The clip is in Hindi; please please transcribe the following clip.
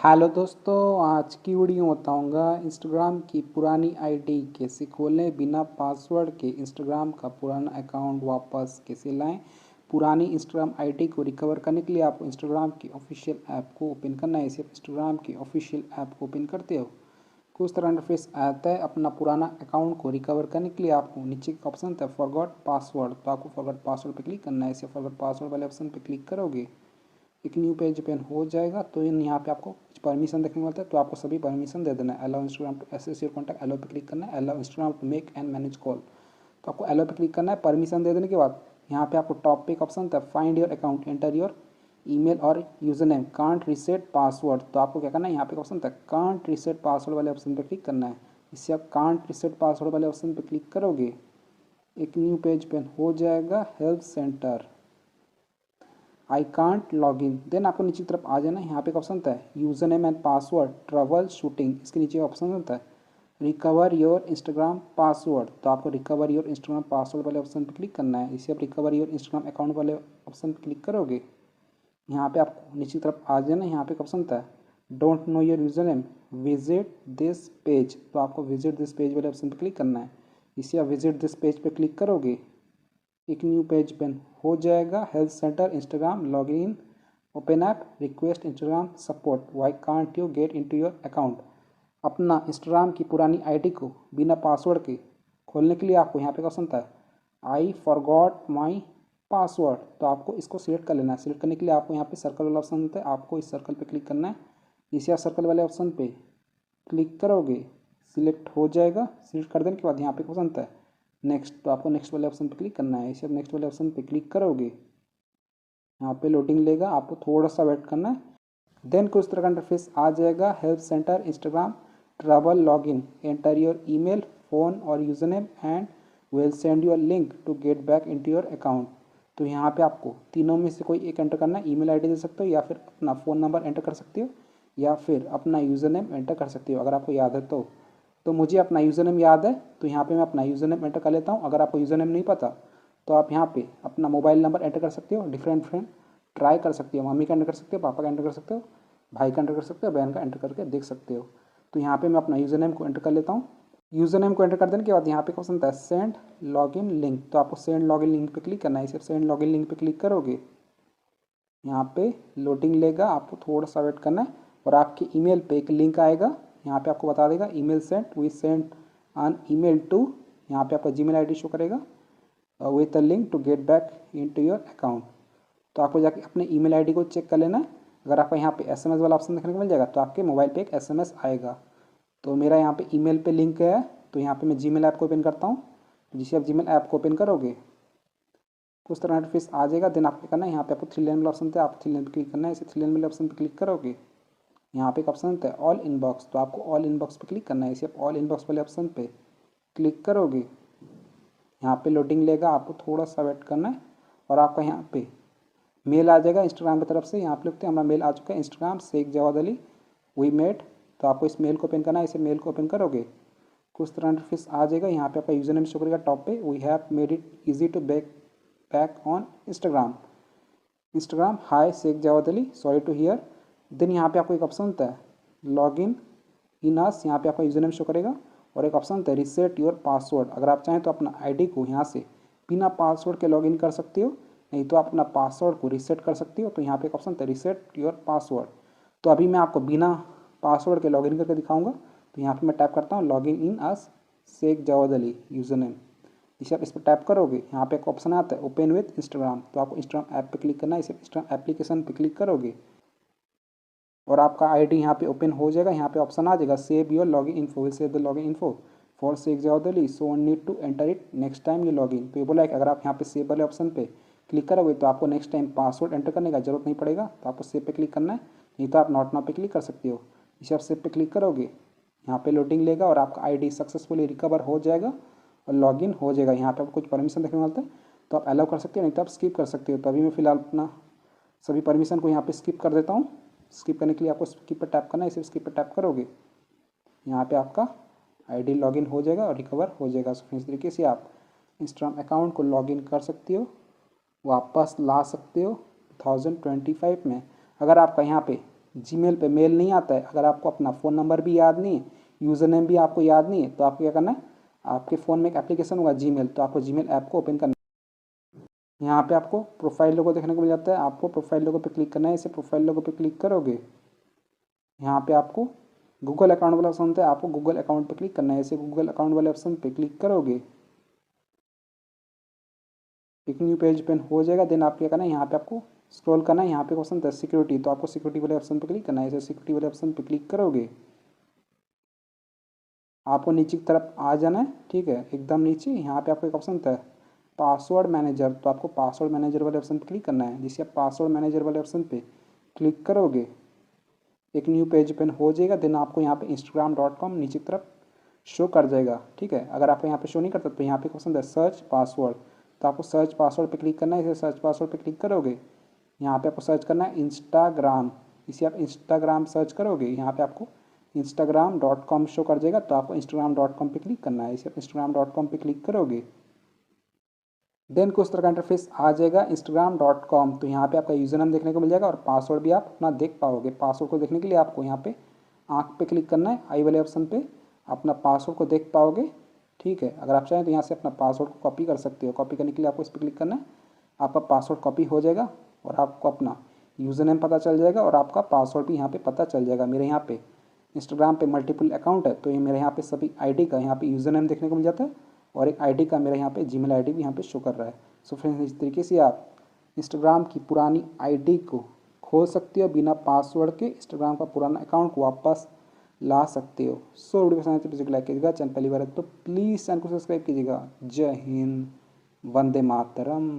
हेलो दोस्तों, आज की वीडियो बताऊंगा इंस्टाग्राम की पुरानी आईडी कैसे खोलें। बिना पासवर्ड के इंस्टाग्राम का पुराना अकाउंट वापस कैसे लाएं। पुरानी इंस्टाग्राम आईडी को रिकवर करने के लिए आपको इंस्टाग्राम की ऑफिशियल ऐप को ओपन करना है। इसे इंस्टाग्राम की ऑफिशियल ऐप को ओपन करते हो कुछ तरह इंटरफेस आता है। अपना पुराना अकाउंट को रिकवर करने के लिए आपको नीचे का ऑप्शन था फॉरगॉट पासवर्ड, तो आपको फॉरगॉट पासवर्ड पर क्लिक करना है। इसे फॉरगॉट पासवर्ड वाले ऑप्शन पर क्लिक करोगे, एक न्यू पेज ओपन हो जाएगा। तो यहाँ पे आपको कुछ परमिशन देखने को मिलता है, तो आपको सभी परमिशन दे देना है। Allow Instagram to access your contact, allow पे क्लिक करना है। Allow Instagram to make and manage call, तो आपको अलाउ पे क्लिक करना है। परमिशन दे देने के बाद यहाँ पे आपको टॉप पे एक ऑप्शन था find your account, enter your email और user name, can't reset password, तो आपको क्या करना है, यहाँ पे ऑप्शन था कांट रीसेट पासवर्ड वाले ऑप्शन पर क्लिक करना है। इससे आप कांट रीसेट पासवर्ड वाले ऑप्शन पर क्लिक करोगे, एक न्यू पेज ओपन हो जाएगा। Help centre, I can't log in, then आपको नीचे की तरफ आ जाना। यहाँ पे एक ऑप्शन होता है user name and password trouble shooting, इसके नीचे ऑप्शन होता है रिकवर योर इंस्टाग्राम पासवर्ड, तो आपको रिकवर योर इंस्टाग्राम पासवर्ड वाले ऑप्शन पर क्लिक करना है। इसे आप रिकवर योर इंस्टाग्राम अकाउंट वाले ऑप्शन पर क्लिक करोगे, यहाँ पे आपको नीचे की तरफ आ जाना। यहाँ पे एक ऑप्शन होता है don't know your user name visit this page, तो आपको विजिट दिस पेज वाले ऑप्शन पर क्लिक करना है। इसे आप विजिट दिस पेज पर क्लिक करोगे, एक न्यू पेज ओपन हो जाएगा। Health centre Instagram log in open app request Instagram support, why can't you get into your account. अपना इंस्टाग्राम की पुरानी आईडी को बिना पासवर्ड के खोलने के लिए आपको यहाँ पे ऑप्शन था आई फॉरगॉट माई पासवर्ड, तो आपको इसको सिलेक्ट कर लेना है। सिलेक्ट करने के लिए आपको यहाँ पे सर्कल वाला ऑप्शन होता है, आपको इस सर्कल पे क्लिक करना है। इसे आप सर्कल वाले ऑप्शन पे क्लिक करोगे, सिलेक्ट हो जाएगा। सिलेक्ट कर देने के बाद यहाँ पे ऑप्शन होता है नेक्स्ट, तो आपको नेक्स्ट वाले ऑप्शन पे क्लिक करना है। इसे आप नेक्स्ट वाले ऑप्शन पे क्लिक करोगे, यहाँ पे लोडिंग लेगा, आपको थोड़ा सा वेट करना है। देन कुछ तरह का इंटरफेस आ जाएगा। Help centre Instagram trouble log in, enter your email phone और user name and will send you a link to get back into your account, तो यहाँ पे आपको तीनों में से कोई एक एंटर करना है। ईमेल आईडी दे सकते हो, या फिर अपना फ़ोन नंबर एंटर कर सकते हो, या फिर अपना यूज़र नेम एंटर कर सकते हो अगर आपको याद है तो मुझे अपना यूज़र नेम याद है, तो यहाँ पे मैं अपना यूज़र नेम एंटर कर लेता हूँ। अगर आपको यूज़र नेम नहीं पता तो आप यहाँ पे अपना मोबाइल नंबर एंटर कर सकते हो। डिफरेंट ट्राई कर सकते हो, मम्मी का एंटर कर सकते हो, पापा का एंटर कर सकते हो, भाई का एंटर कर सकते हो, बहन का एंटर करके देख सकते हो। तो यहाँ पे मैं अपना यूज़र नेम को एंटर कर लेता हूँ। यूज़र नेम को एंटर कर देने के बाद यहाँ पे क्वेश्चन था सेंड लॉगिन लिंक, तो आपको सेंड लॉगिन लिंक पे क्लिक करना है। इसे सेंड लॉगिन लिंक पे क्लिक करोगे, यहाँ पे लोडिंग लेगा, आपको थोड़ा सा वेट करना है और आपके ईमेल पे एक लिंक आएगा। यहाँ पे आपको बता देगा email sent, we send on email to, यहाँ पे आपका जीमेल आईडी शो करेगा with a link to get back into your account, तो आपको जाके अपने ईमेल आईडी को चेक कर लेना है। अगर आपको यहाँ पे एसएमएस वाला ऑप्शन देखने को मिल जाएगा तो आपके मोबाइल पे एक एसएमएस आएगा। तो मेरा यहाँ पे ईमेल पे लिंक है, तो यहाँ पे मैं जीमेल ऐप को ओपन करता हूँ। जिसे आप जीमेल ऐप को ओपन करोगे कुछ तरह इंटरफेस आ जाएगा। देन आपको करना है, यहाँ पे आपको थ्री लाइन वाला ऑप्शन था, आपको थ्री लाइन पे क्लिक करना है। इसे थ्री लाइन वाले ऑप्शन पे क्लिक करोगे, यहाँ पे एक ऑप्शन होता है ऑल इनबॉक्स, तो आपको ऑल इनबॉक्स पे क्लिक करना है। इसे आप ऑल इनबॉक्स वाले ऑप्शन पे क्लिक करोगे, यहाँ पे लोडिंग लेगा, आपको थोड़ा सा वेट करना है और आपका यहाँ पे मेल आ जाएगा इंस्टाग्राम की तरफ से। यहाँ पे लिखते हैं हमारा मेल आ चुका है Instagram Shaikh Jawad Ali we made, तो आपको इस मेल को ओपन करना है। इसे मेल को ओपन करोगे, कुछ तरह इंटरफेस आ जाएगा। यहाँ पे आपका यूजर नेम शो करेगा टॉप पे, we have made it easy to back on Instagram hi Shaikh Jawad Ali sorry to hear. Then यहाँ पे आपको एक ऑप्शन होता है लॉग इन अस, यहाँ पे आपका यूजर नेम शो करेगा और एक ऑप्शन होता है रीसेट योर पासवर्ड। अगर आप चाहें तो अपना आईडी को यहाँ से बिना पासवर्ड के लॉगिन कर सकते हो, नहीं तो आप अपना पासवर्ड को रीसेट कर सकते हो। तो यहाँ पे एक ऑप्शन है रीसेट योर पासवर्ड, तो अभी मैं आपको बिना पासवर्ड के लॉगिन करके दिखाऊंगा। तो यहाँ पे मैं टैप करता हूँ login in as Shaikh Jawad Ali user name. इसे आप इस पर टैप करोगे, यहाँ पे एक ऑप्शन आता है ओपन विथ इंस्टाग्राम, तो आपको इंस्टाग्राम ऐप पे क्लिक करना है। इसे इंस्टाग्राम एप्लीकेशन पे क्लिक करोगे और आपका आईडी यहाँ पे ओपन हो जाएगा। यहाँ पे ऑप्शन आ जाएगा save your login info, will save the login info for Shaikh Jawad Ali so need to enter it next time you login. तो ये बोला है कि अगर आप यहाँ पे सेव वाले ऑप्शन पे क्लिक करोगे तो आपको नेक्स्ट टाइम पासवर्ड एंटर करने का जरूरत नहीं पड़ेगा, तो आपको सेव पे क्लिक करना है, नहीं तो आप नॉट नाउ पे क्लिक कर सकते हो। इसे आप सेव पे क्लिक करोगे, यहाँ पे लोडिंग लेगा और आपका आईडी सक्सेसफुली रिकवर हो जाएगा और लॉगिन हो जाएगा। यहाँ पे आपको कुछ परमिशन देखने को मिलता है, तो आप अलाउ कर सकते हो, नहीं तो आप स्किप कर सकते हो। तो अभी मैं फिलहाल अपना सभी परमिशन को यहाँ पे स्किप कर देता हूँ। स्किप करने के लिए आपको स्किप पर टैप करना है। इसे स्किप पर टैप करोगे, यहाँ पे आपका आईडी लॉगिन हो जाएगा और रिकवर हो जाएगा। सो इस तरीके से आप इंस्टाग्राम अकाउंट को लॉगिन कर सकते हो, वापस ला सकते हो 2025 में। अगर आपका यहाँ पे जीमेल पे मेल नहीं आता है, अगर आपको अपना फ़ोन नंबर भी याद नहीं है, यूज़र नेम भी आपको याद नहीं है, तो आपको क्या करना है, आपके फ़ोन में एक एप्लीकेशन होगा जीमेल, तो आपको जीमेल ऐप को ओपन करना है। यहाँ पे आपको प्रोफाइल लोगो देखने को मिल जाता है, आपको प्रोफाइल लोगो पे क्लिक करना है। इसे प्रोफाइल लोगो पे क्लिक करोगे, यहाँ पे आपको गूगल अकाउंट वाला ऑप्शन होता है, आपको गूगल अकाउंट पे क्लिक करना है। इसे गूगल अकाउंट वाले ऑप्शन पे क्लिक करोगे, एक न्यू पेज ओपन हो जाएगा। देन आप क्या करना है, यहाँ पे आपको स्क्रॉल करना है, यहाँ पे ऑप्शन था सिक्योरिटी, तो आपको सिक्योरिटी वाले ऑप्शन पे क्लिक करना है। इसे सिक्योरिटी वाले ऑप्शन पे क्लिक करोगे, आपको नीचे की तरफ आ जाना है, ठीक है, एकदम नीचे। यहाँ पे आपको एक ऑप्शन था पासवर्ड मैनेजर, तो आपको पासवर्ड मैनेजर वाले ऑप्शन पे क्लिक करना है। जिससे आप पासवर्ड मैनेजर वाले ऑप्शन पे क्लिक करोगे, एक न्यू पेज ओपन हो जाएगा। देन आपको यहाँ पे instagram.com नीचे की तरफ शो कर जाएगा, ठीक है। अगर आपको यहाँ पे शो नहीं करता तो यहाँ पे क्वेश्चन है सर्च पासवर्ड, तो आपको सर्च पासवर्ड पे क्लिक करना है। इसे सर्च पासवर्ड पे क्लिक करोगे, यहाँ पे आपको सर्च करना है इंस्टाग्राम। इसे आप इंस्टाग्राम सर्च करोगे, यहाँ पे आपको instagram.com शो कर जाएगा, तो आपको instagram.com पे क्लिक करना है। इसे आप instagram.com पे क्लिक करोगे, देन कुछ तरह का इंटरफेस आ जाएगा instagram.com। तो यहाँ पे आपका यूज़र नेम देखने को मिल जाएगा और पासवर्ड भी आप अपना देख पाओगे। पासवर्ड को देखने के लिए आपको यहाँ पे आँख पे क्लिक करना है, आई वाले ऑप्शन पे अपना पासवर्ड को देख पाओगे, ठीक है। अगर आप चाहें तो यहाँ से अपना पासवर्ड को कॉपी कर सकते हो। कॉपी करने के लिए आपको इस पर क्लिक करना है, आपका पासवर्ड कॉपी हो जाएगा और आपको अपना यूज़र नेम पता चल जाएगा और आपका पासवर्ड भी यहाँ पे पता चल जाएगा। मेरे यहाँ पे इंस्टाग्राम पे मल्टीपल अकाउंट है, तो ये मेरे यहाँ पे सभी आईडी का यहाँ पे यूज़र नेम देखने को मिल जाता है और एक आईडी का मेरा यहाँ पे जीमेल आईडी भी यहाँ पे शो कर रहा है। सो फ्रेंड्स, इस तरीके से आप इंस्टाग्राम की पुरानी आईडी को खोल सकते हो, बिना पासवर्ड के इंस्टाग्राम का पुराना अकाउंट को वापस ला सकते हो। सो वीडियो पसंद आए तो लाइक कीजिएगा, चैनल पहली बार है तो प्लीज़ चैनल को सब्सक्राइब कीजिएगा। जय हिंद, वंदे मातरम।